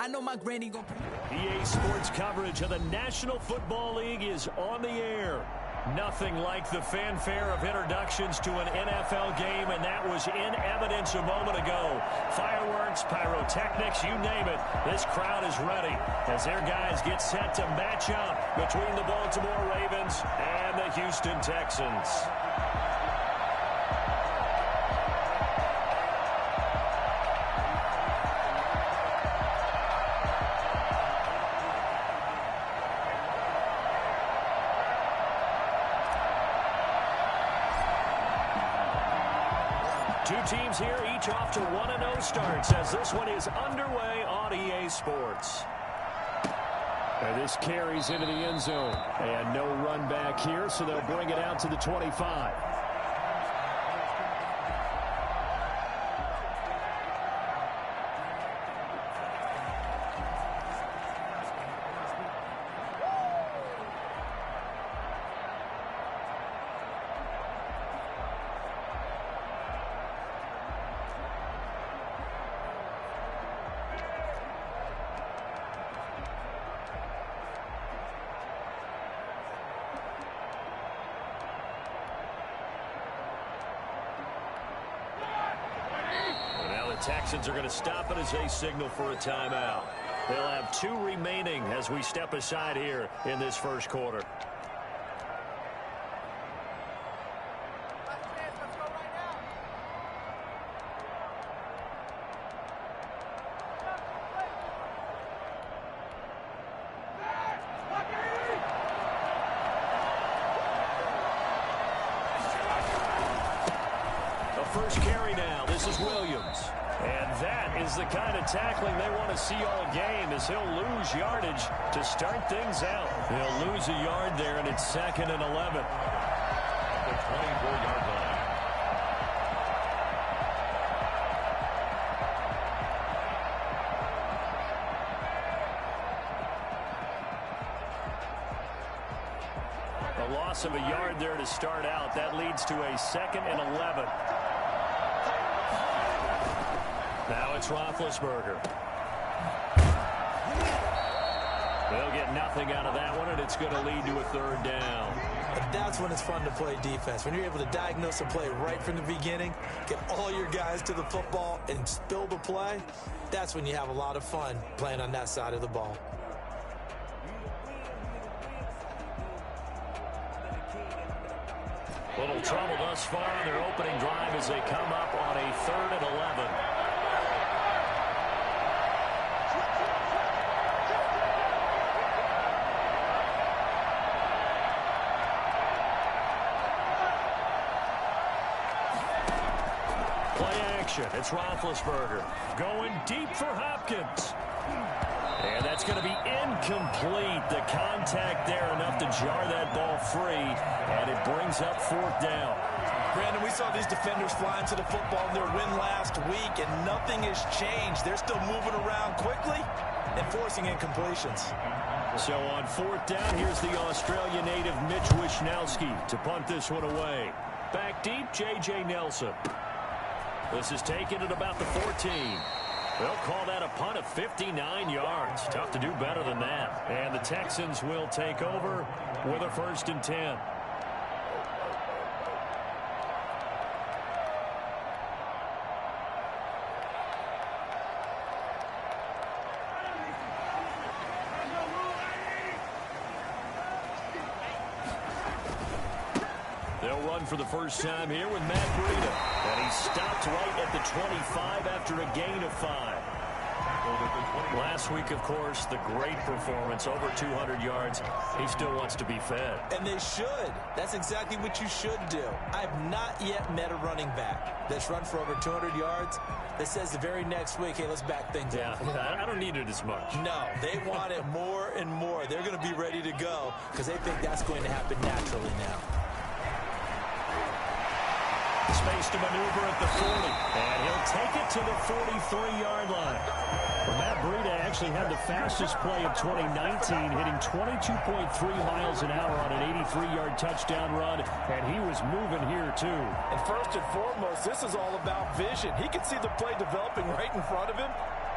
I know my granny gonna... EA Sports coverage of the National Football League is on the air. Nothing like the fanfare of introductions to an NFL game, and that was in evidence a moment ago. Fireworks, pyrotechnics, you name it. This crowd is ready as their guys get set to match up between the Baltimore Ravens and the Houston Texans. Two teams here, each off to 1-0 starts as this one is underway on EA Sports. And this carries into the end zone. And no run back here, so they'll bring it out to the 25. Texans are going to stop it as they signal for a timeout. They'll have 2 remaining as we step aside here in this first quarter. The first carry now. This is Williams. And that is the kind of tackling they want to see all game, as he'll lose yardage to start things out. He'll lose a yard there, and it's 2nd and 11. The 24-yard line. A loss of a yard there to start out. That leads to a 2nd and 11. Now it's Roethlisberger. They'll get nothing out of that one, and it's going to lead to a 3rd down. And that's when it's fun to play defense. When you're able to diagnose a play right from the beginning, get all your guys to the football, and spill the play, that's when you have a lot of fun playing on that side of the ball. Little trouble thus far on their opening drive as they come up on a 3rd and 11. It's Roethlisberger going deep for Hopkins. And that's going to be incomplete. The contact there enough to jar that ball free, and it brings up 4th down. Brandon, we saw these defenders flying to the football in their win last week, and nothing has changed. They're still moving around quickly and forcing incompletions. So on 4th down, here's the Australian native Mitch Wishnowsky to punt this one away. Back deep, J.J. Nelson. This is taken at about the 14. They'll call that a punt of 59 yards. Tough to do better than that. And the Texans will take over with a 1st and 10. They'll run for the first time here with Matt Breida. And he stopped right at the 25 after a gain of 5. Last week, of course, the great performance, over 200 yards. He still wants to be fed. And they should. That's exactly what you should do. I have not yet met a running back that's run for over 200 yards that says the very next week, hey, let's back things up. Yeah, I don't need it as much. No, they want it more and more. They're going to be ready to go because they think that's going to happen naturally now. Space to maneuver at the 40, and he'll take it to the 43-yard line. Well, Matt Breida actually had the fastest play of 2019, hitting 22.3 miles an hour on an 83-yard touchdown run, and he was moving here too. And first and foremost, this is all about vision. He can see the play developing right in front of him,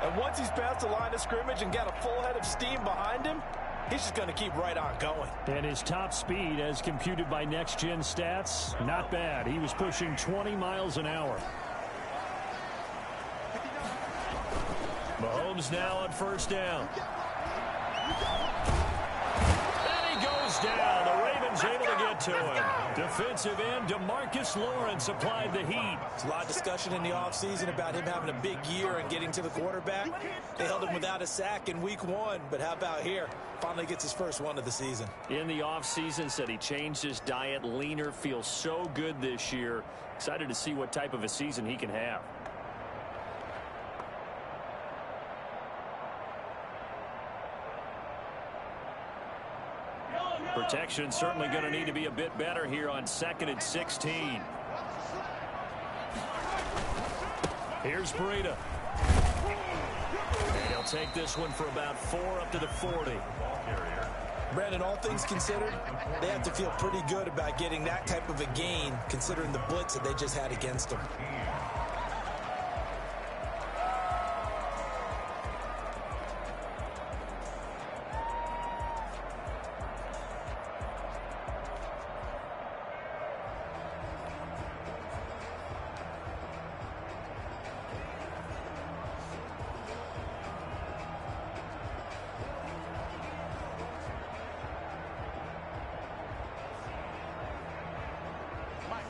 And once he's past the line of scrimmage and got a full head of steam behind him, he's just going to keep right on going. And his top speed, as computed by Next Gen Stats, not bad. He was pushing 20 miles an hour. Mahomes now on first down. And he goes down. The Ravens able to get to him. Defensive end DeMarcus Lawrence applied the heat. There's a lot of discussion in the offseason about him having a big year and getting to the quarterback. They held him without a sack in week 1, but how about here? Finally gets his first one of the season. In the offseason, said he changed his diet, leaner, feels so good this year. Excited to see what type of a season he can have. Protection certainly going to need to be a bit better here on 2nd and 16. Here's Breida. And he'll take this one for about 4 up to the 40. Brandon, all things considered, they have to feel pretty good about getting that type of a gain considering the blitz that they just had against them.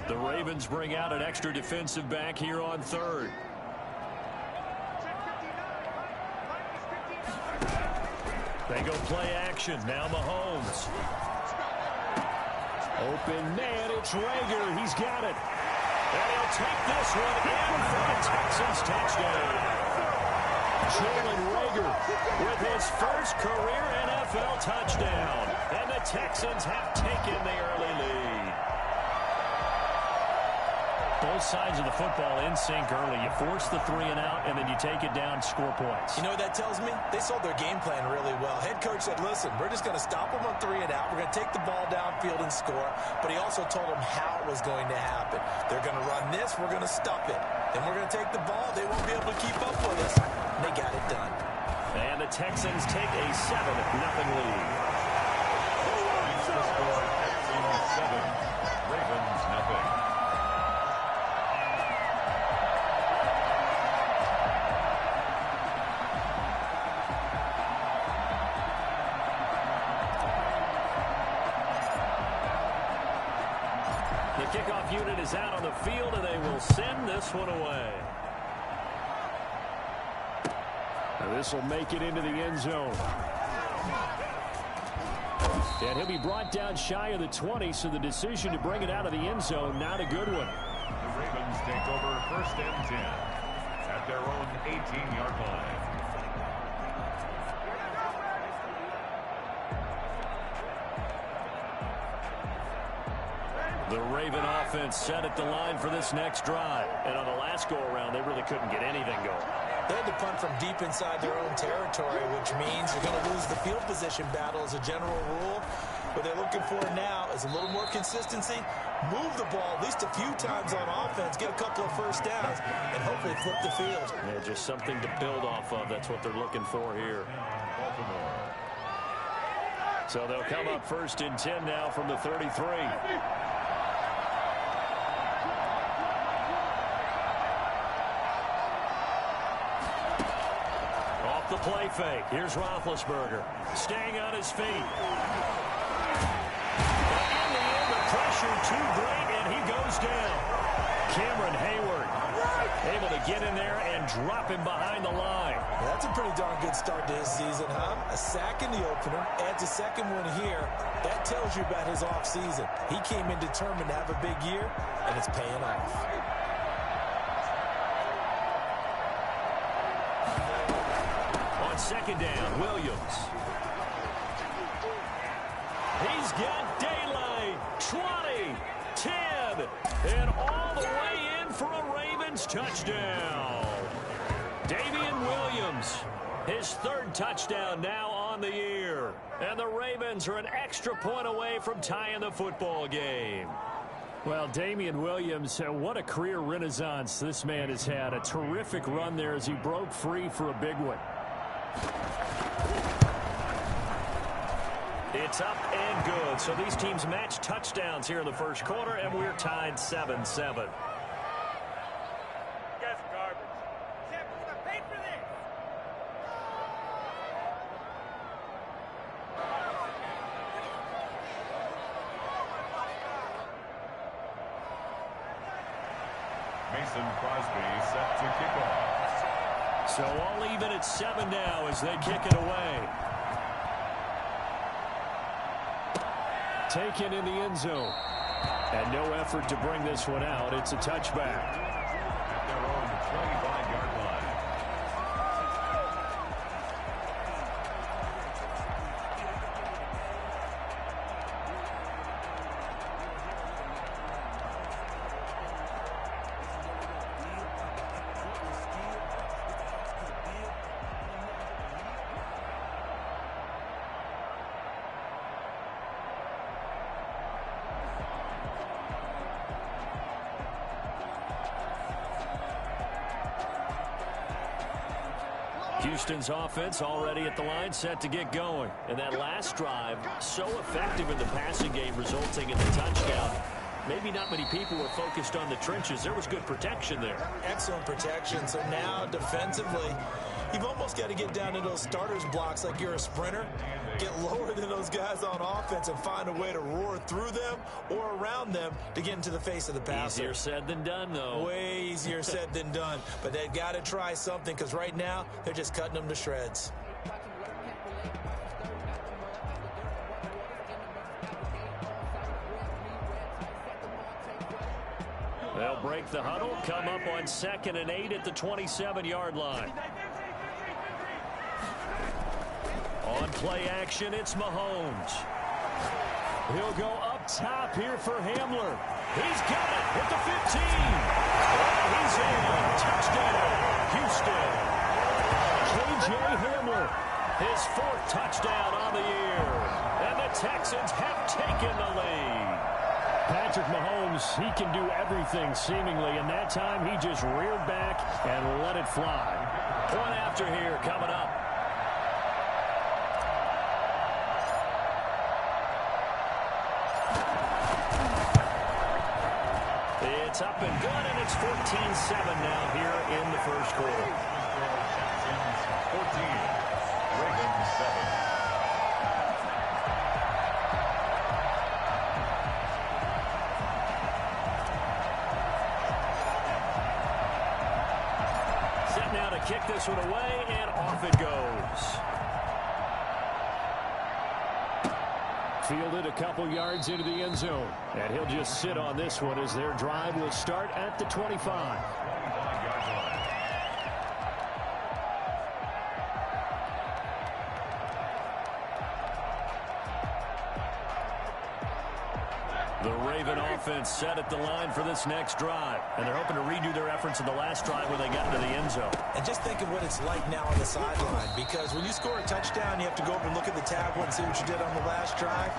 The Ravens bring out an extra defensive back here on 3rd. They go play action. Now Mahomes. Open man. It's Reagor. He's got it. And he'll take this one in for the Texans touchdown. Jalen Reagor with his first career NFL touchdown. And the Texans have taken the early lead. Both sides of the football in sync early. You force the 3 and out, and then you take it down, score points. You know what that tells me? They sold their game plan really well. Head coach said, listen, we're just going to stop them on 3 and out. We're going to take the ball downfield and score. But he also told them how it was going to happen. They're going to run this. We're going to stop it. Then we're going to take the ball. They won't be able to keep up with us. And they got it done. And the Texans take a 7-0 lead. The score, Texans 7, Ravens nothing. Kickoff unit is out on the field, and they will send this one away. Now this will make it into the end zone. And he'll be brought down shy of the 20, so the decision to bring it out of the end zone, not a good one. The Ravens take over 1st and 10 at their own 18-yard line. The Raven offense set at the line for this next drive. And on the last go-around, they really couldn't get anything going. They had to punt from deep inside their own territory, which means you're going to lose the field position battle as a general rule. What they're looking for now is a little more consistency, move the ball at least a few times on offense, get a couple of first downs, and hopefully flip the field. Yeah, just something to build off of. That's what they're looking for here. Baltimore. So they'll come up 1st and 10 now from the 33. The play fake. Here's Roethlisberger. Staying on his feet. In the end, the pressure too great, and he goes down. Cameron Hayward able to get in there and drop him behind the line. Yeah, that's a pretty darn good start to his season, huh? A sack in the opener, adds a second one here. That tells you about his offseason. He came in determined to have a big year, and it's paying off. Second down, Williams. He's got daylight. 20, 10, and all the way in for a Ravens touchdown. Davian Williams, his 3rd touchdown now on the year. And the Ravens are an extra point away from tying the football game. Well, Damian Williams, what a career renaissance this man has had. A terrific run there as he broke free for a big one. It's up and good. So these teams match touchdowns here in the first quarter, and we're tied 7-7. Mason Crosby set to kick off. So all even at 7 now as they kick it away. Taken in the end zone. And no effort to bring this one out. It's a touchback. At their own 25-yard line. Houston's offense already at the line, set to get going. And that last drive, so effective in the passing game, resulting in the touchdown. Maybe not many people were focused on the trenches. There was good protection there. Excellent protection. So now defensively, you've almost got to get down to those starters blocks like you're a sprinter. Get lower than those guys on offense and find a way to roar through them or around them to get into the face of the passer. Easier said than done, though. Way easier said than done. But they've got to try something because right now they're just cutting them to shreds. They'll break the huddle, come up on 2nd and 8 at the 27-yard line. On play action, it's Mahomes. He'll go up top here for Hamler. He's got it at the 15. And he's in. Touchdown, Houston. J.J. Hamler, his 4th touchdown on the year. And the Texans have taken the lead. Patrick Mahomes, he can do everything seemingly, and that time he just reared back and let it fly. Point after here coming up. It's up and good, and it's 14-7 now here in the first quarter. 14, Ravens 7. Set now to kick this one away, and off it goes. Fielded a couple yards into the end zone. And he'll just sit on this one as their drive will start at the 25. 25-yard line. The Raven offense set at the line for this next drive. And they're hoping to redo their efforts in the last drive when they got into the end zone. And just think of what it's like now on the sideline, because when you score a touchdown, you have to go over and look at the tablet and see what you did on the last drive.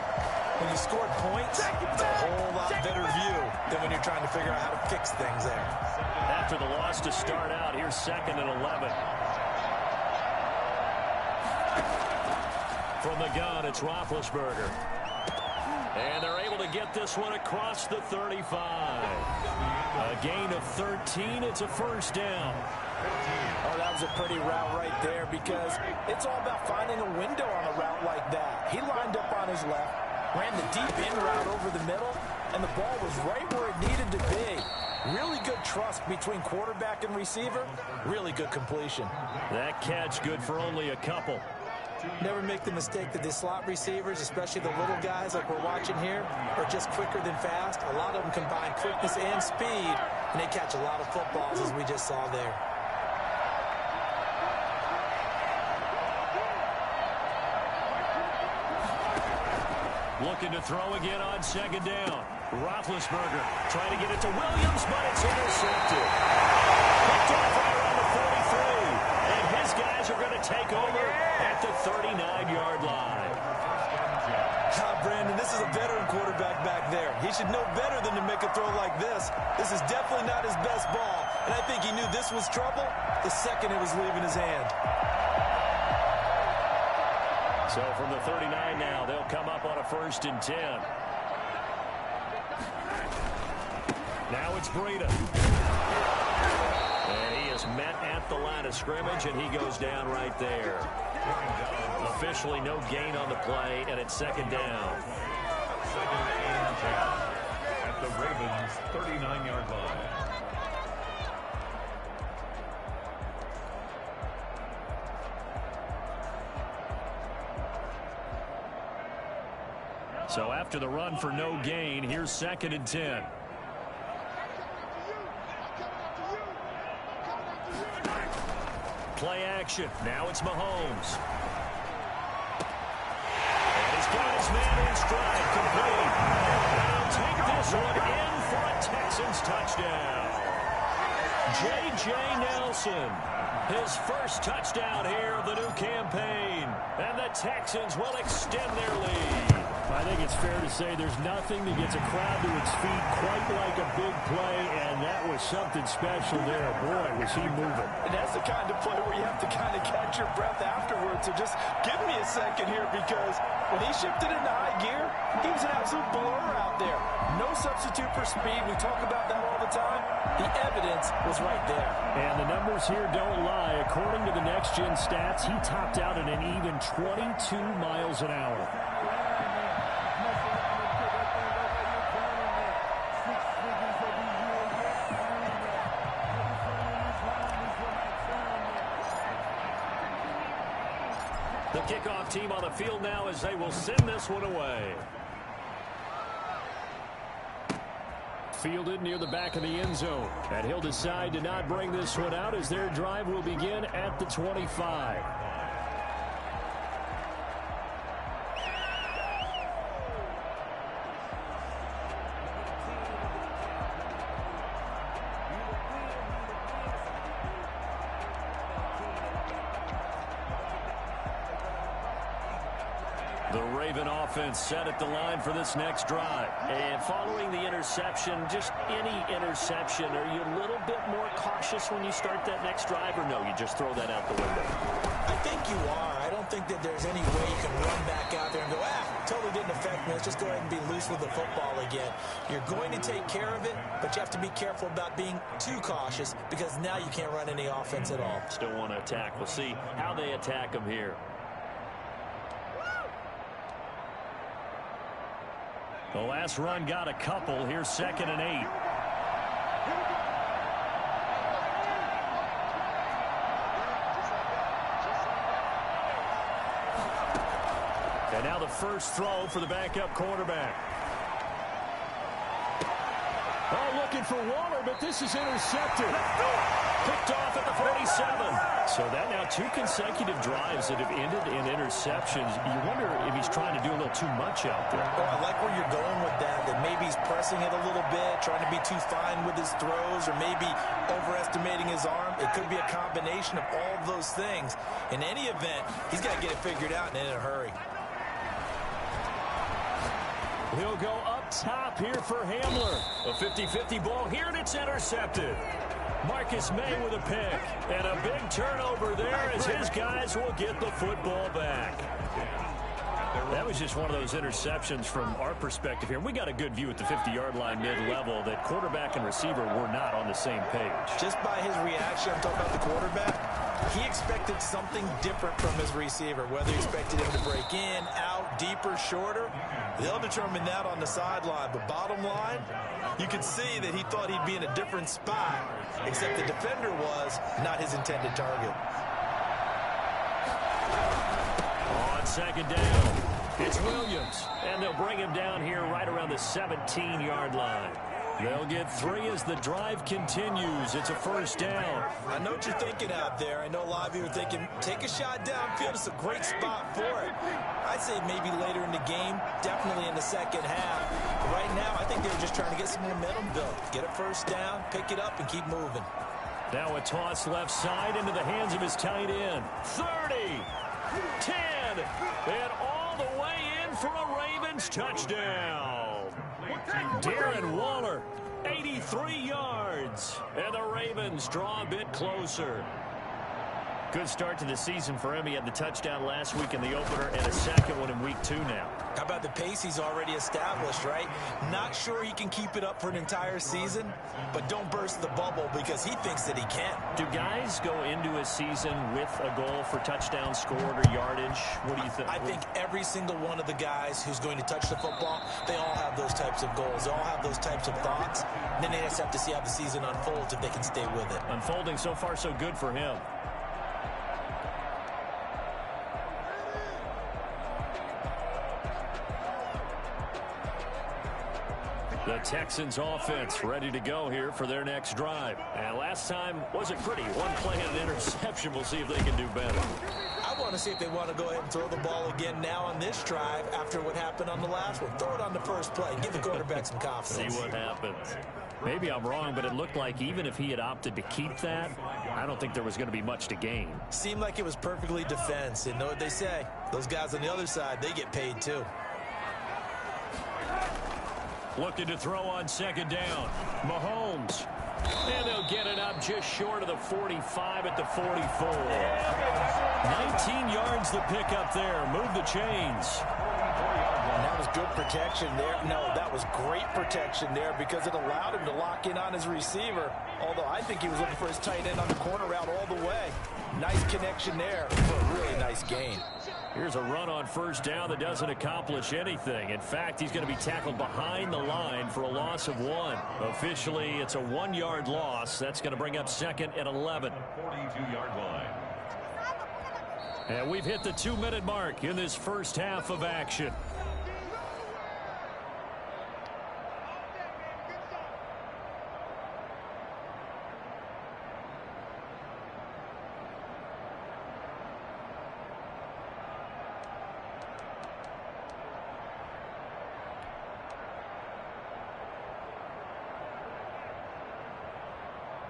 When you scored points, it's a whole lot better view than when you're trying to figure out how to fix things there. After the loss to start out, here's 2nd and 11. From the gun, it's Roethlisberger. And they're able to get this one across the 35. A gain of 13. It's a first down. Oh, that was a pretty route right there, because it's all about finding a window on a route like that. He lined up on his left, ran the deep in route over the middle, and the ball was right where it needed to be. Really good trust between quarterback and receiver. Really good completion. That catch good for only a couple. Never make the mistake that the slot receivers, especially the little guys like we're watching here, are just quicker than fast. A lot of them combine quickness and speed, and they catch a lot of footballs, as we just saw there. Looking to throw again on 2nd down. Roethlisberger trying to get it to Williams, but it's intercepted. Picked off right around the 43. And his guys are going to take over at the 39-yard line. Brandon, this is is a veteran quarterback back there. He should know better than to make a throw like this. This is definitely not his best ball, and I think he knew this was trouble the second it was leaving his hand. So from the 39 now, they'll come up on a 1st and 10. Now it's Breida. And he is met at the line of scrimmage, and he goes down right there. Officially no gain on the play, and it's 2nd down. 2nd and 10 at the Ravens' 39-yard line. So after the run for no gain, here's 2nd and 10. Play action. Now it's Mahomes. And he's got his man in stride, complete. And he'll take this one in for a Texans touchdown. J.J. Nelson, his first touchdown here of the new campaign. And the Texans will extend their lead. I think it's fair to say there's nothing that gets a crowd to its feet quite like a big play, and that was something special there. Boy, was he moving. And that's the kind of play where you have to kind of catch your breath afterwards. So just give me a second here, because when he shifted into high gear, he was an absolute blur out there. No substitute for speed. We talk about that all the time. The evidence was right there. And the numbers here don't lie. According to the Next Gen stats, he topped out at an even 22 miles an hour. The kickoff team on the field now as they will send this one away. Fielded near the back of the end zone. And he'll decide to not bring this one out as their drive will begin at the 25. The Raven offense set at the line for this next drive. And following the interception, just any interception, are you a little bit more cautious when you start that next drive, or no, you just throw that out the window? I think you are. I don't think that there's any way you can run back out there and go, totally didn't affect me. Let's just go ahead and be loose with the football again. You're going to take care of it, but you have to be careful about being too cautious, because now you can't run any offense at all. Still want to attack. We'll see how they attack them here. The last run got a couple. Here's 2nd and 8. And now the first throw for the backup quarterback. Oh, looking for Waller, but this is intercepted. Picked off at the 47. So that now 2 consecutive drives that have ended in interceptions. You wonder if he's trying to do a little too much out there. Oh, I like where you're going with that maybe he's pressing it a little bit, trying to be too fine with his throws, or maybe overestimating his arm. It could be a combination of all of those things. In any event, he's got to get it figured out and in a hurry. He'll go up top here for Hamler. A 50-50 ball here, and it's intercepted. Marcus May with a pick. And a big turnover there as his guys will get the football back. That was just one of those interceptions from our perspective here. We got a good view at the 50-yard line mid-level that quarterback and receiver were not on the same page. Just by his reaction, I'm talking about the quarterback, he expected something different from his receiver, whether he expected him to break in, out, deeper, shorter. They'll determine that on the sideline. But bottom line, you can see that he thought he'd be in a different spot, except the defender was not his intended target. On 2nd down, it's Williams, and they'll bring him down here right around the 17-yard line. They'll get 3 as the drive continues. It's a 1st down. I know what you're thinking out there. I know a lot of you are thinking, take a shot downfield. It's a great spot for it. I'd say maybe later in the game, definitely in the second half. But right now, I think they were just trying to get some momentum built. Get a 1st down, pick it up, and keep moving. Now a toss left side into the hands of his tight end. 30, 10, and all the way in for a Ravens touchdown. Darren Waller, 83 yards. And the Ravens draw a bit closer. Good start to the season for him. He had the touchdown last week in the opener and a second one in week 2 now. How about the pace he's already established, right? Not sure he can keep it up for an entire season, but don't burst the bubble because he thinks that he can. Do guys go into a season with a goal for touchdown scored or yardage? What do you think? I think every single one of the guys who's going to touch the football, they all have those types of goals. They all have those types of thoughts. And then they just have to see how the season unfolds if they can stay with it. Unfolding so far so good for him. The Texans offense ready to go here for their next drive. And last time wasn't pretty. One play and an interception. We'll see if they can do better. I want to see if they want to go ahead and throw the ball again now on this drive after what happened on the last one. Throw it on the first play. Give the quarterback some confidence. See what happens. Maybe I'm wrong, but it looked like even if he had opted to keep that, I don't think there was going to be much to gain. Seemed like it was perfectly defense. And know what they say? Those guys on the other side, they get paid too. Looking to throw on second down. Mahomes. And they'll get it up just short of the 45 at the 44. 19 yards the pick up there. Move the chains. And that was good protection there. No, that was great protection there because it allowed him to lock in on his receiver. Although I think he was looking for his tight end on the corner route all the way. Nice connection there for a really nice gain. Here's a run on first down that doesn't accomplish anything. In fact, he's going to be tackled behind the line for a loss of 1. Officially, it's a 1-yard loss. That's going to bring up second and 11. 42-yard line. And we've hit the 2-minute mark in this first half of action.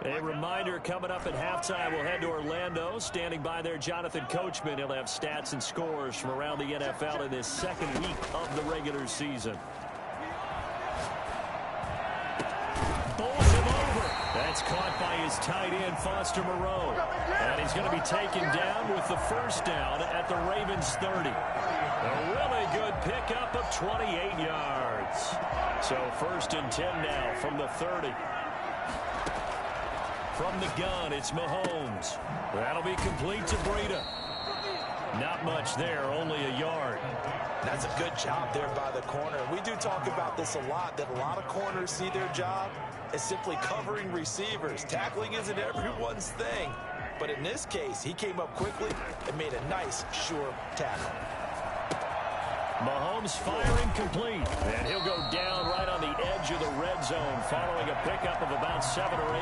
A reminder coming up at halftime, we'll head to Orlando. Standing by there, Jonathan Coachman. He'll have stats and scores from around the NFL in this second week of the regular season. Bowls him over. That's caught by his tight end, Foster Moreau. And he's going to be taken down with the first down at the Ravens 30. A really good pickup of 28 yards. So first and 10 now from the 30. From the gun, it's Mahomes. That'll be complete to Breida. Not much there, only a yard. That's a good job there by the corner. We do talk about this a lot, that a lot of corners see their job as simply covering receivers. Tackling isn't everyone's thing. But in this case, he came up quickly and made a nice, sure tackle. Mahomes firing complete. And he'll go down right on the edge of the red zone following a pickup of about 7 or 8.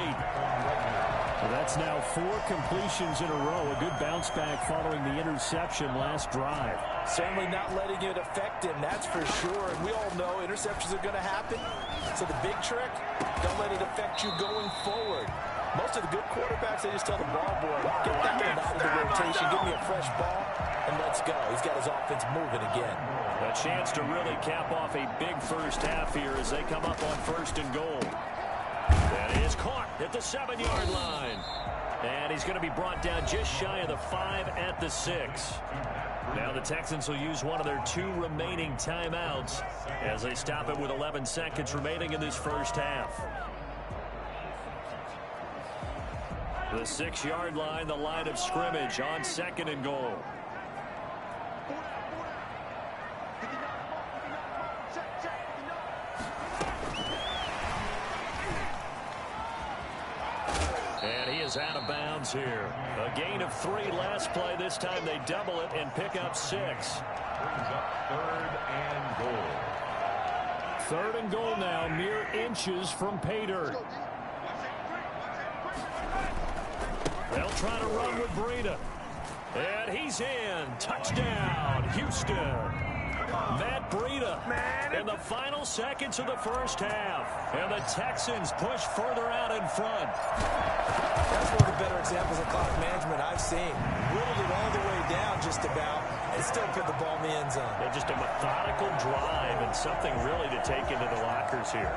So that's now 4 completions in a row. A good bounce back following the interception last drive. Certainly not letting it affect him, that's for sure. And we all know interceptions are going to happen. So the big trick, don't let it affect you going forward. Most of the good quarterbacks, they just tell the ball boy, get that one out of the rotation, give me a fresh ball, and let's go. He's got his offense moving again. A chance to really cap off a big first half here as they come up on first and goal. That is caught at the 7-yard line. And he's going to be brought down just shy of the 5 at the 6. Now the Texans will use one of their 2 remaining timeouts as they stop it with 11 seconds remaining in this first half. The 6-yard line, the line of scrimmage on second and goal. And he is out of bounds here. A gain of 3 last play. This time they double it and pick up 6. Brings up 3rd and goal. 3rd and goal now, mere inches from pay dirt. They'll try to run with Breida. And he's in. Touchdown, Houston. Matt Breida in the final seconds of the first half. And the Texans push further out in front. That's one of the better examples of clock management I've seen. Whittled it all the way down just about and still put the ball in the end zone. Yeah, just a methodical drive and something really to take into the lockers here.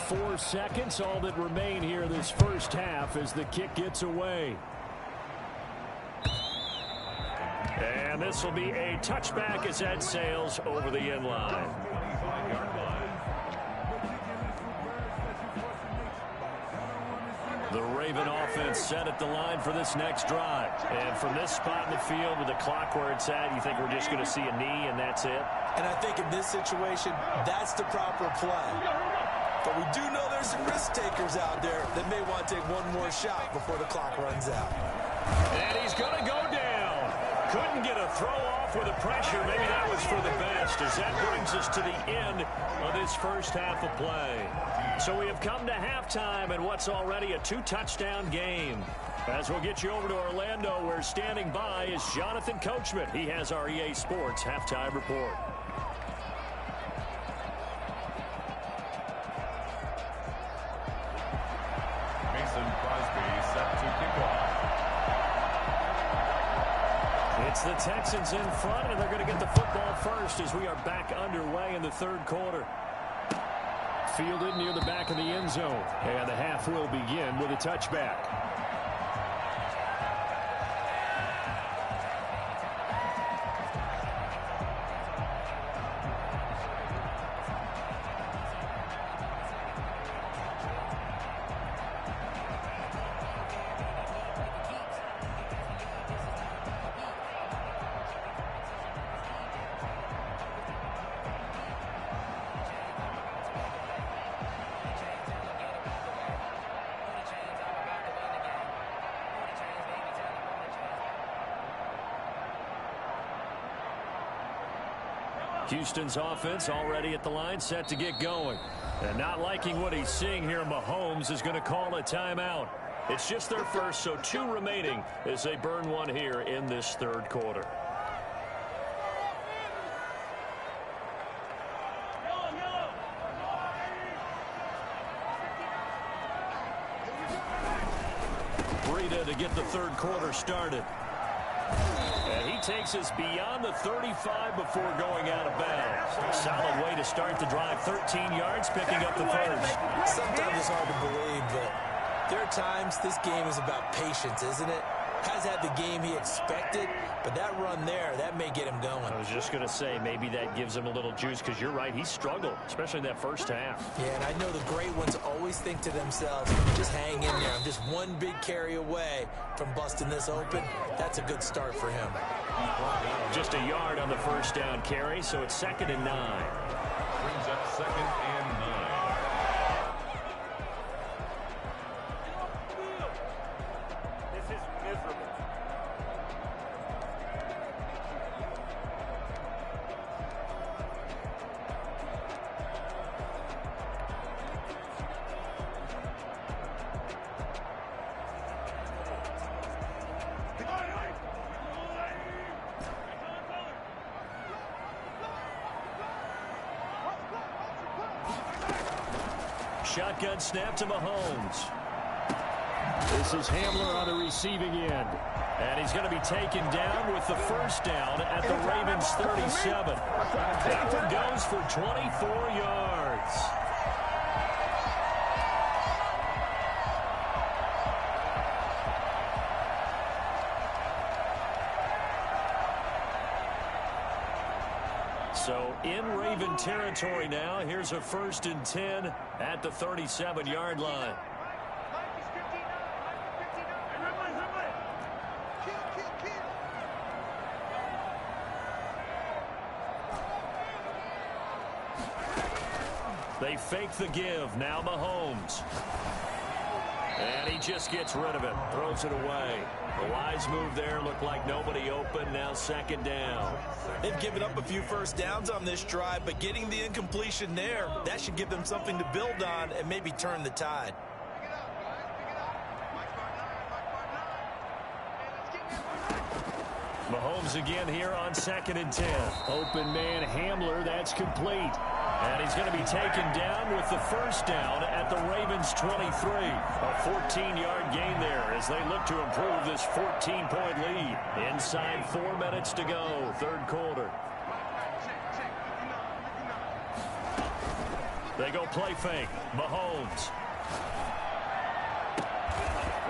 Four seconds, all that remain here this first half as the kick gets away. And this will be a touchback as that sails over the end line. The Raven offense set at the line for this next drive. And from this spot in the field with the clock where it's at, you think we're just going to see a knee and that's it? And I think in this situation, that's the proper play. But we do know there's some risk takers out there that may want to take one more shot before the clock runs out. And he's going to go down. Couldn't get a throw off with the pressure. Maybe that was for the best as that brings us to the end of this first half of play. So we have come to halftime in what's already a two-touchdown game. As we'll get you over to Orlando, where standing by is Jonathan Coachman. He has our EA Sports halftime report. It's the Texans in front, and they're going to get the football first as we are back underway in the third quarter. Fielded near the back of the end zone, and the half will begin with a touchback. Houston's offense already at the line, set to get going. And not liking what he's seeing here, Mahomes is going to call a timeout. It's just their first, so two remaining as they burn one here in this third quarter. Breida to get the third quarter started. And he takes us beyond the 35 before going out of bounds. Solid way to start the drive. 13 yards, picking up the first. Sometimes it's hard to believe, but there are times this game is about patience, isn't it? Has had the game he expected, but that run there, that may get him going. I was just going to say, maybe that gives him a little juice, because you're right, he struggled, especially in that first half. Yeah, and I know the great ones always think to themselves, just hang in there. I'm just one big carry away from busting this open. That's a good start for him. Just a yard on the first down carry, so it's 2nd and 9. Brings up 2nd and 9. Shotgun snap to Mahomes. This is Hamler on the receiving end. And he's going to be taken down with the first down at the Ravens 37. That one goes for 24 yards. So in Raven territory now. Here's a 1st and 10 at the 37-yard line. They fake the give. Now Mahomes. And he just gets rid of it. Throws it away. The wise move there. Looked like nobody open. Now 2nd down. They've given up a few first downs on this drive, but getting the incompletion there, that should give them something to build on and maybe turn the tide. Mahomes again here on 2nd and 10. Open man Hamler. That's complete. And he's going to be taken down with the 1st down at the Ravens' 23. A 14-yard gain there as they look to improve this 14-point lead. Inside 4 minutes to go, 3rd quarter. They go play fake. Mahomes.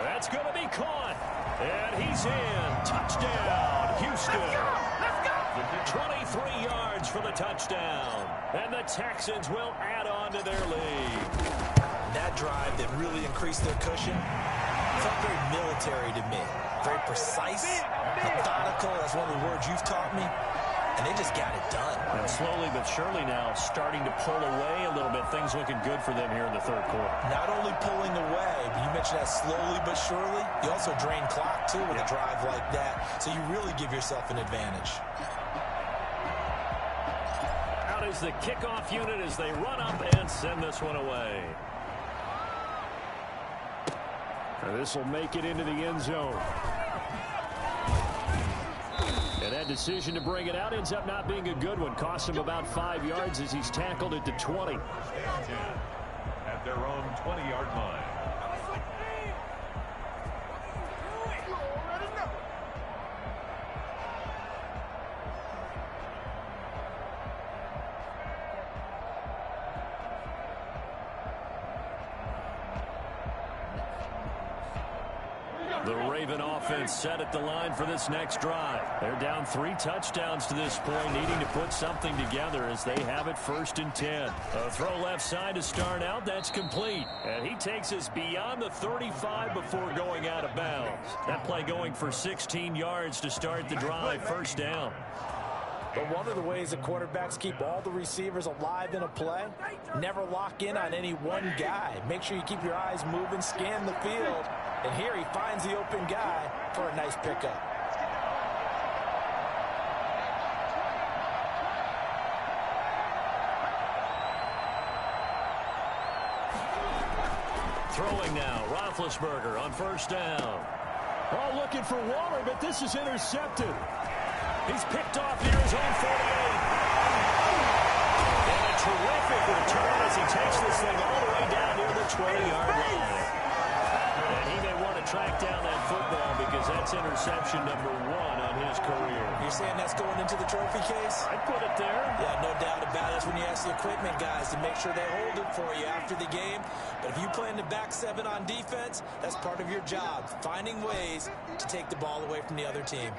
That's going to be caught. And he's in. Touchdown, Houston. 23 yards for the touchdown. And the Texans will add on to their lead. That drive that really increased their cushion felt very military to me. Very precise, methodical. That's one of the words you've taught me. And they just got it done. And slowly but surely now starting to pull away a little bit. Things looking good for them here in the 3rd quarter. Not only pulling away, but you mentioned that slowly but surely. You also drain clock, too, with a drive like that. So you really give yourself an advantage. Out is the kickoff unit as they run up and send this one away. And this will make it into the end zone. And that decision to bring it out ends up not being a good one. Costs him about 5 yards as he's tackled at the 20. At their own 20-yard line. The Raven offense set at the line for this next drive. They're down 3 touchdowns to this point, needing to put something together as they have it 1st and 10. A throw left side to start out. That's complete. And he takes us beyond the 35 before going out of bounds. That play going for 16 yards to start the drive. 1st down. But one of the ways that quarterbacks keep all the receivers alive in a play, never lock in on any one guy. Make sure you keep your eyes moving, scan the field. And here he finds the open guy for a nice pickup. Throwing now, Roethlisberger on 1st down. Oh, looking for Waller, but this is intercepted. He's picked off near his own 48. And a terrific return as he takes this thing all the way down near the 20-yard line. And he may want to track down that football because that's interception number 1 on his career. You're saying that's going into the trophy case? I'd put it there. Yeah, no doubt about it. That's when you ask the equipment guys to make sure they hold it for you after the game. But if you play in the back 7 on defense, that's part of your job, finding ways to take the ball away from the other team.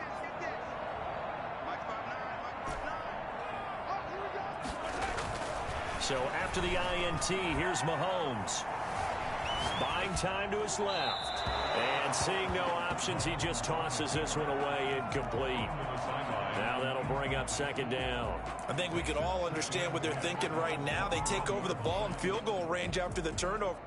So after the INT, here's Mahomes. Buying time to his left. And seeing no options, he just tosses this one away incomplete. Now that'll bring up 2nd down. I think we could all understand what they're thinking right now. They take over the ball in field goal range after the turnover.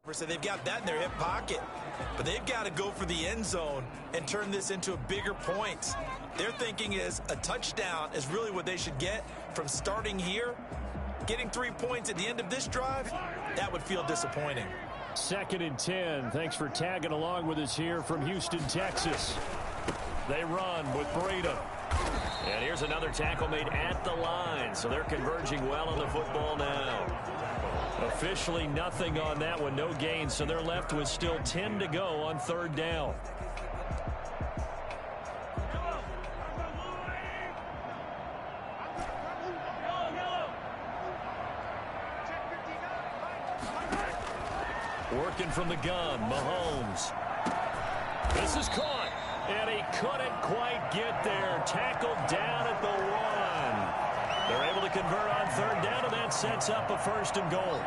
So they've got that in their hip pocket, but they've got to go for the end zone and turn this into a bigger point. Their thinking is a touchdown is really what they should get from starting here. Getting 3 points at the end of this drive, that would feel disappointing. 2nd and 10. Thanks for tagging along with us here from Houston, Texas. They run with Breida. And here's another tackle made at the line, so they're converging well on the football now. Officially nothing on that one, no gain, so they're left with still 10 to go on 3rd down. Working from the gun, Mahomes. This is caught, and he couldn't quite get there. Tackled down at the 1. They're able to convert on 3rd down, and that sets up a 1st and goal.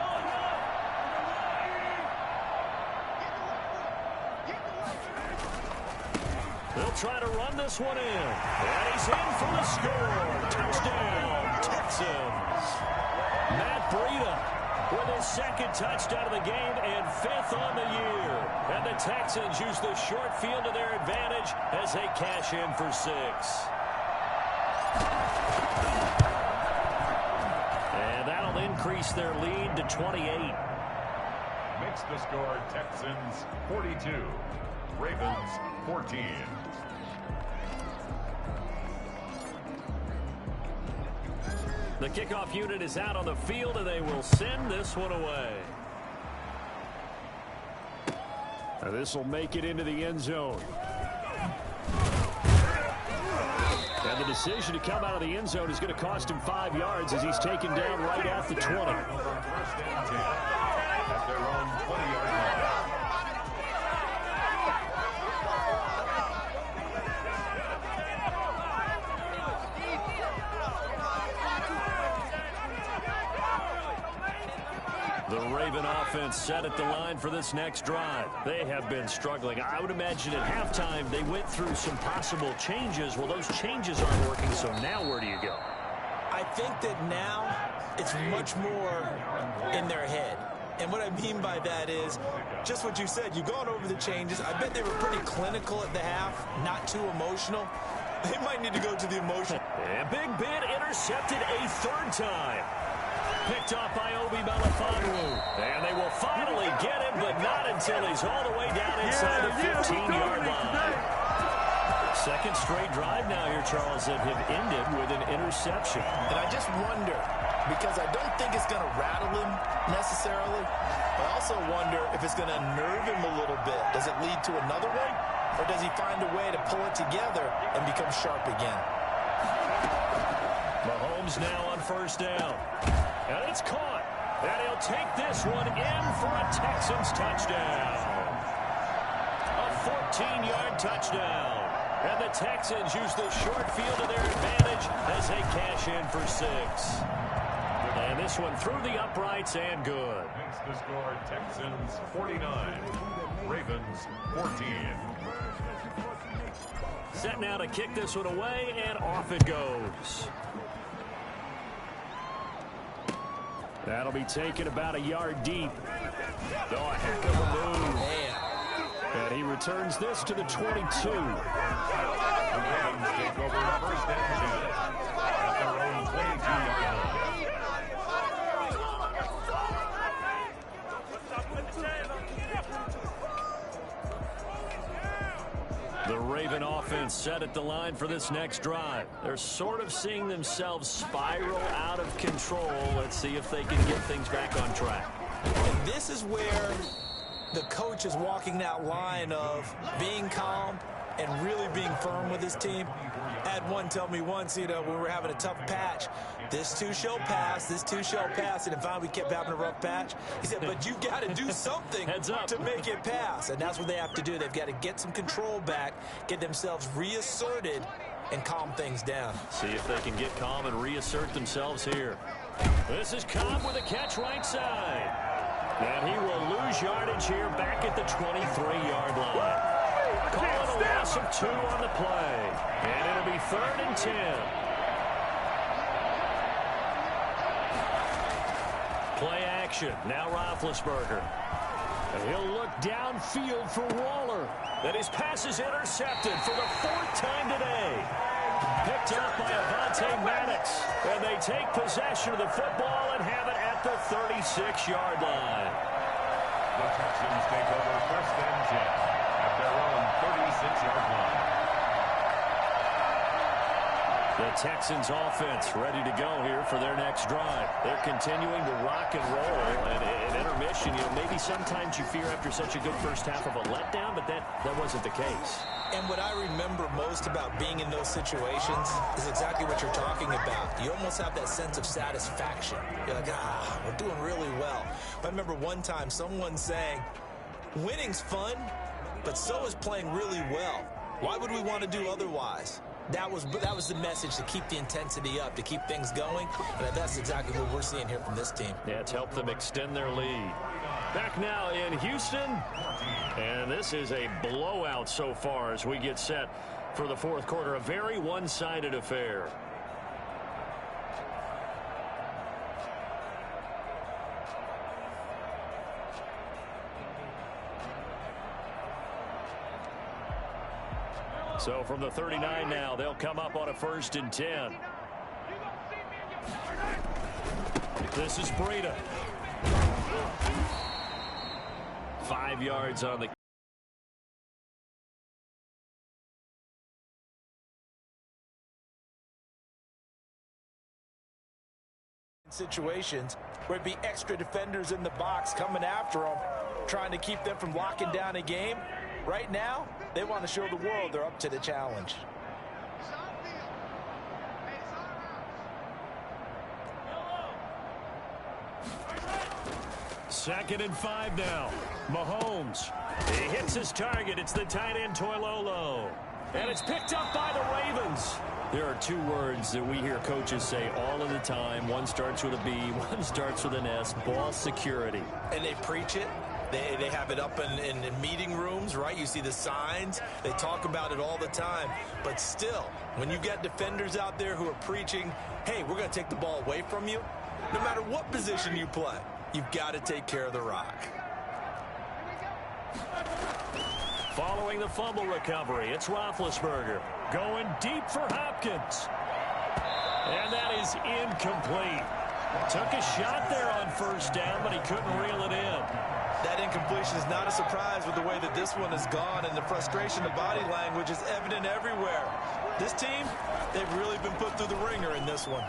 They'll try to run this one in. And he's in for the score. Touchdown, Texans. Matt Breida with his 2nd touchdown of the game and 5th on the year. And the Texans use the short field to their advantage as they cash in for 6. And that'll increase their lead to 28. Makes the score Texans 42, Ravens 14. The kickoff unit is out on the field, and they will send this one away. This will make it into the end zone. And the decision to come out of the end zone is going to cost him 5 yards as he's taken down right at the 20. 1st and 10 at their own 20-yard line. The Raven offense set at the line for this next drive. They have been struggling. I would imagine at halftime they went through some possible changes. Well, those changes aren't working, so now where do you go? I think that now it's much more in their head. And what I mean by that is just what you said. You've gone over the changes. I bet they were pretty clinical at the half, not too emotional. They might need to go to the emotion. And Big Ben intercepted a 3rd time. Picked off by Obi Melifonwu. And they will finally get him, but not until he's all the way down inside the 15-yard line. 2nd straight drive now here, Charles, that have ended with an interception. And I just wonder, because I don't think it's going to rattle him necessarily, but I also wonder if it's going to nerve him a little bit. Does it lead to another one? Or does he find a way to pull it together and become sharp again? Mahomes now on 1st down. And it's caught. And he'll take this one in for a Texans touchdown. A 14-yard touchdown. And the Texans use the short field to their advantage as they cash in for 6. And this one through the uprights and good. Makes the score Texans 49, Ravens 14. Set now to kick this one away, and off it goes. That'll be taken about a yard deep. Oh, a heck of a move. And he returns this to the 22. The Ravens take over 1st and 10 at their own 22-yard line. The Raven offense set at the line for this next drive. They're sort of seeing themselves spiral out of control. Let's see if they can get things back on track. And this is where the coach is walking that line of being calm and really being firm with his team. I had one tell me once, when we were having a tough patch, this too shall pass, this too shall pass, and finally we kept having a rough patch. He said, but you got to do something to make it pass, and that's what they have to do. They've got to get some control back, get themselves reasserted, and calm things down. See if they can get calm and reassert themselves here. This is Cobb with a catch right side. And he will lose yardage here back at the 23-yard line. Calling a loss of 2 on the play. And it'll be 3rd and 10. Play action. Now Roethlisberger. He'll look downfield for Waller. And his pass is intercepted for the 4th time today. Picked up by Avonte Maddox. And they take possession of the football and have it at the 36-yard line. The Texans take over 1st and 10 at their own 36-yard line. The Texans offense ready to go here for their next drive. They're continuing to rock and roll. And in intermission, maybe sometimes you fear after such a good first half of a letdown, but that wasn't the case. And what I remember most about being in those situations is exactly what you're talking about. You almost have that sense of satisfaction. You're like, we're doing really well. I remember one time someone saying, winning's fun, but so is playing really well. Why would we want to do otherwise? That was the message, to keep the intensity up, to keep things going. And that's exactly what we're seeing here from this team. Yeah, it's helped them extend their lead. Back now in Houston. And this is a blowout so far as we get set for the 4th quarter. A very one-sided affair. So from the 39 now, they'll come up on a 1st and 10. This is Breida. 5 yards on the situations where it'd be extra defenders in the box coming after them, trying to keep them from locking down a game. Right now, they want to show the world they're up to the challenge. Second and 5 now. Mahomes. He hits his target. It's the tight end, Toilolo. And it's picked up by the Ravens. There are 2 words that we hear coaches say all of the time. One starts with a B, one starts with an S. Ball security. And they preach it. They have it up in meeting rooms, right? You see the signs. They talk about it all the time. But still, when you got defenders out there who are preaching, hey, we're going to take the ball away from you, no matter what position you play, you've got to take care of the rock. Following the fumble recovery, it's Roethlisberger going deep for Hopkins. And that is incomplete. Took a shot there on 1st down, but he couldn't reel it in. That incompletion is not a surprise with the way that this one has gone, and the frustration of body language is evident everywhere. This team, they've really been put through the ringer in this one.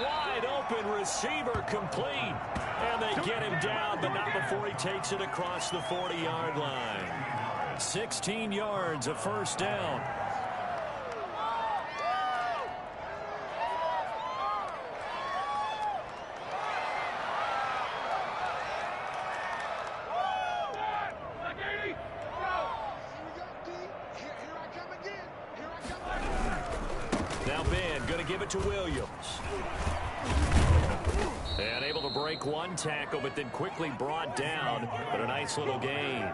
Wide open receiver complete. And they get him down, but not before he takes it across the 40-yard line. 16 yards, a 1st down. Now Ben going to give it to Williams. And able to break one tackle, but then quickly brought down. But a nice little gain.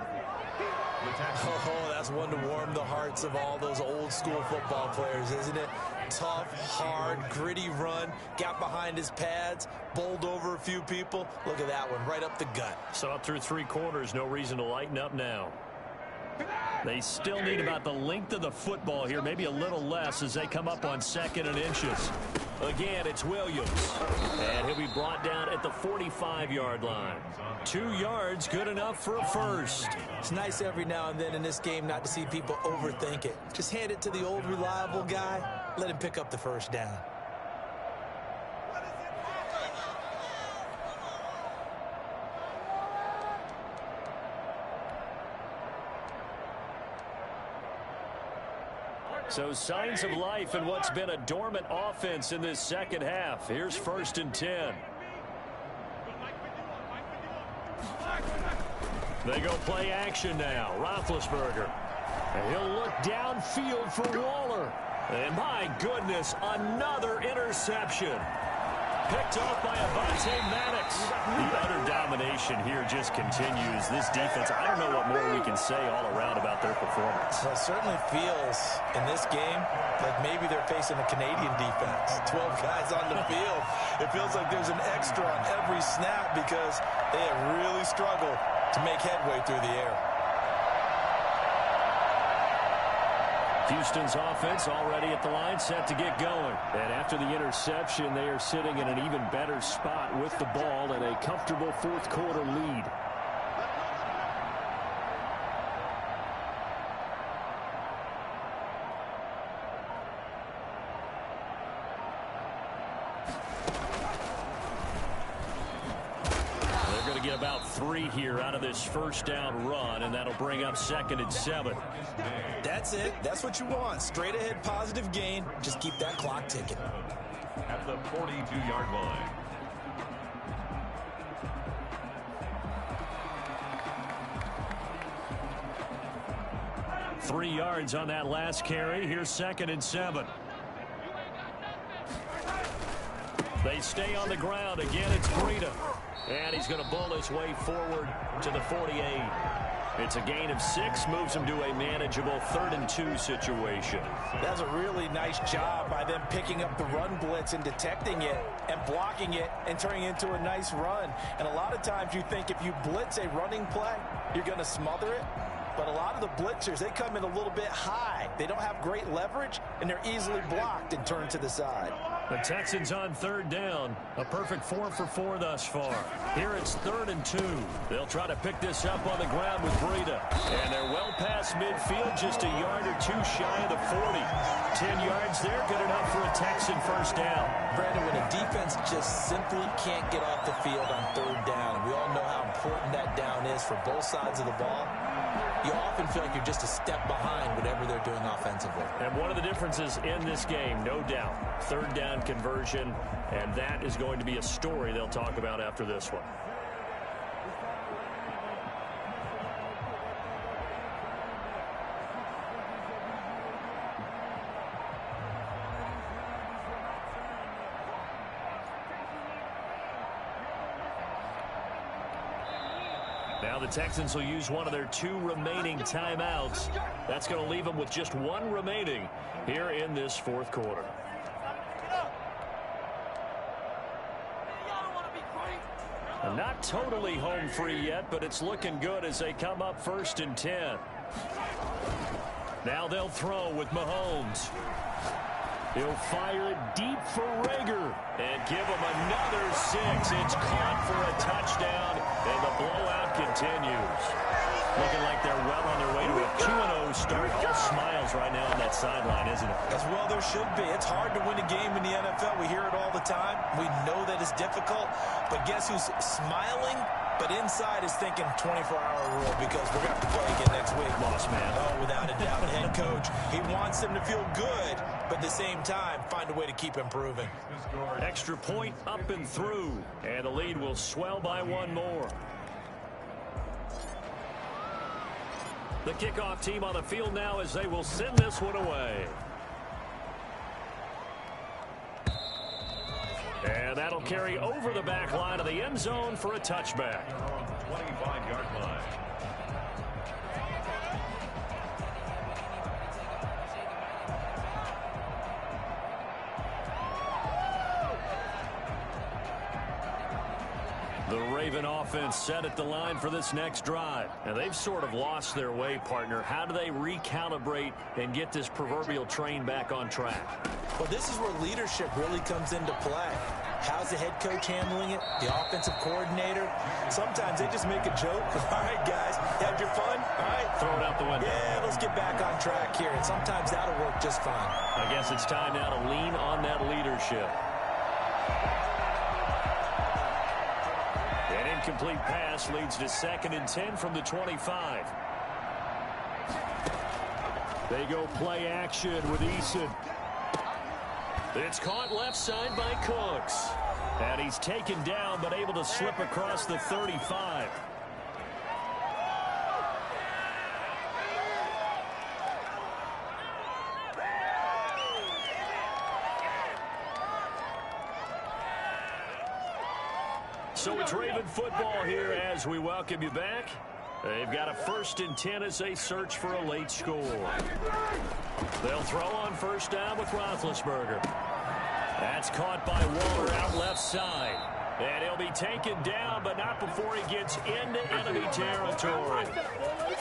Oh, that's one to warm the hearts of all those old school football players, isn't it? Tough, hard, gritty run. Got behind his pads, bowled over a few people. Look at that one, right up the gut. So up through 3 quarters, no reason to lighten up now. They still need about the length of the football here, maybe a little less as they come up on 2nd and inches. Again, it's Williams. And he'll be brought down at the 45-yard line. 2 yards, good enough for a 1st. It's nice every now and then in this game not to see people overthink it. Just hand it to the old reliable guy. Let him pick up the 1st down. So signs of life in what's been a dormant offense in this second half. Here's 1st and 10. They go play action now. Roethlisberger. And he'll look downfield for Waller. And my goodness, another interception. picked off by Avonte Maddox. The utter domination here just continues. This defense, I don't know what more we can say all around about their performance. Well, it certainly feels in this game like maybe they're facing a Canadian defense. 12 guys on the field. It feels like there's an extra on every snap because they have really struggled to make headway through the air. Houston's offense already at the line, set to get going. And after the interception, they are sitting in an even better spot with the ball and a comfortable fourth quarter lead. About 3 here out of this first down run, and that'll bring up 2nd and 7. That's it. That's what you want. Straight ahead positive gain. Just keep that clock ticking. At the 42-yard line. Three yards on that last carry. Here's 2nd and 7. They stay on the ground. Again, it's Breida. And he's going to bull his way forward to the 48. It's a gain of 6, moves him to a manageable 3rd and 2 situation. That's a really nice job by them picking up the run blitz and detecting it and blocking it and turning it into a nice run. And a lot of times you think if you blitz a running play, you're going to smother it. But a lot of the blitzers, they come in a little bit high. They don't have great leverage, and they're easily blocked and turned to the side. The Texans on 3rd down. A perfect 4 for 4 thus far. Here it's 3rd and 2. They'll try to pick this up on the ground with Breida. And they're well past midfield, just a yard or 2 shy of the 40. 10 yards there, good enough for a Texan first down. Brandon, when a defense just simply can't get off the field on 3rd down, and we all know how important that down is for both sides of the ball, you often feel like you're just a step behind whatever they're doing offensively. And one of the differences in this game, no doubt, 3rd down conversion, and that is going to be a story they'll talk about after this one. Now the Texans will use one of their 2 remaining timeouts. That's going to leave them with just 1 remaining here in this 4th quarter. Not totally home free yet, but it's looking good as they come up 1st and 10. Now they'll throw with Mahomes. He'll fire it deep for Rager and give him another 6. It's caught for a touchdown, and the blowout continues. Looking like they're well on their way to a 2-0 start. All smiles right now on that sideline, isn't it? As well there should be. It's hard to win a game in the NFL. We hear it all the time. We know that it's difficult. But guess who's smiling? But inside is thinking 24-hour rule because we're going to have to play again next week. Lost man. Oh, without a doubt. The head coach, he wants them to feel good, but at the same time, find a way to keep improving. Extra point up and through. And the lead will swell by 1 more. The kickoff team on the field now as they will send this one away. And that'll carry over the back line of the end zone for a touchback. 25-yard line. The Raven offense set at the line for this next drive. And they've sort of lost their way, partner. How do they recalibrate and get this proverbial train back on track? Well, this is where leadership really comes into play. How's the head coach handling it? The offensive coordinator? Sometimes they just make a joke. All right, guys, had your fun? All right. Throw it out the window. Yeah, let's get back on track here. And sometimes that'll work just fine. I guess it's time now to lean on that leadership. An incomplete pass leads to 2nd and 10 from the 25. They go play action with Eason. It's caught left side by Cooks. And he's taken down but able to slip across the 35. So it's Raven football here as we welcome you back. They've got a 1st and 10 as they search for a late score. They'll throw on first down with Roethlisberger. That's caught by Waller out left side. And he'll be taken down, but not before he gets into enemy territory.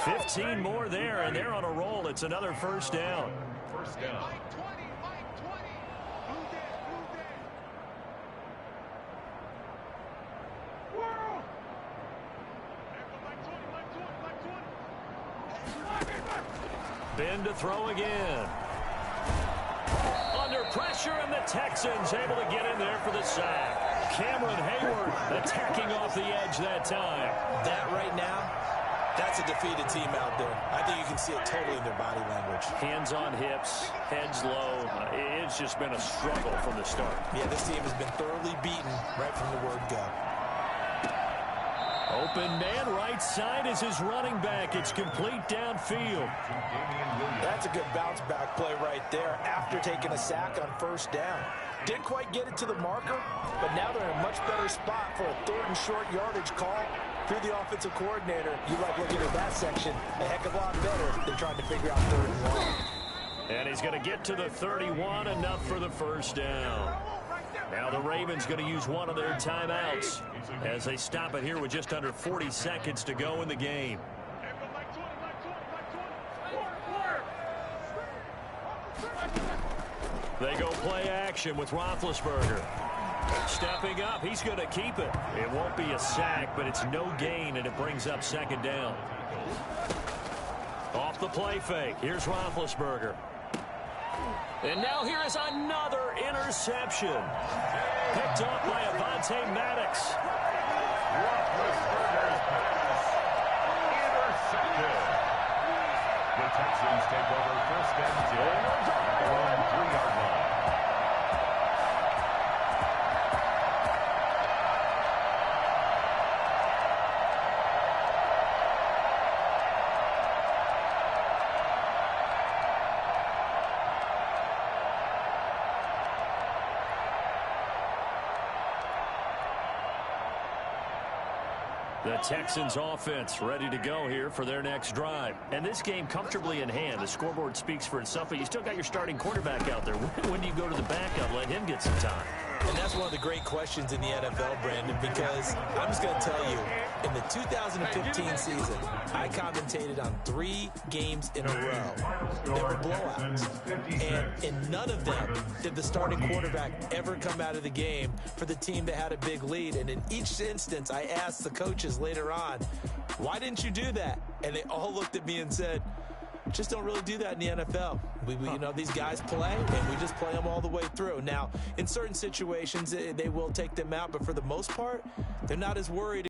15 more there, and they're on a roll. It's another first down. First down. Ben to throw again. Under pressure, and the Texans able to get in there for the sack. Cameron Hayward attacking off the edge that time. That right now, that's a defeated team out there. I think you can see it totally in their body language. Hands on hips, heads low. It's just been a struggle from the start. Yeah, this team has been thoroughly beaten right from the word go. Open man right side is his running back. It's complete downfield. That's a good bounce back play right there after taking a sack on first down. Didn't quite get it to the marker, but now they're in a much better spot for a 3rd and short yardage call. Through the offensive coordinator, you like looking at that section a heck of a lot better than trying to figure out 3rd and 1. And he's going to get to the 31, enough for the first down. Now the Ravens going to use one of their timeouts as they stop it here with just under 40 seconds to go in the game. They go play action with Roethlisberger. Stepping up, he's going to keep it. It won't be a sack, but it's no gain, and it brings up 2nd down. Off the play fake, here's Roethlisberger. And now here is another interception. Picked up by Avonte Maddox. Roethlisberger's pass intercepted. The Texans take over 1st and 10 at their own 3-yard line. The Texans offense ready to go here for their next drive. And this game comfortably in hand. The scoreboard speaks for itself, but you still got your starting quarterback out there. When do you go to the backup, let him get some time? And that's one of the great questions in the NFL, Brandon, because I'm just going to tell you, in the 2015 season, I commentated on 3 games in a row. They were blowouts. And in none of them did the starting quarterback ever come out of the game for the team that had a big lead. And in each instance, I asked the coaches later on, why didn't you do that? And they all looked at me and said, just don't really do that in the NFL. You know, these guys play, and we just play them all the way through. Now, in certain situations, they will take them out, but for the most part, they're not as worried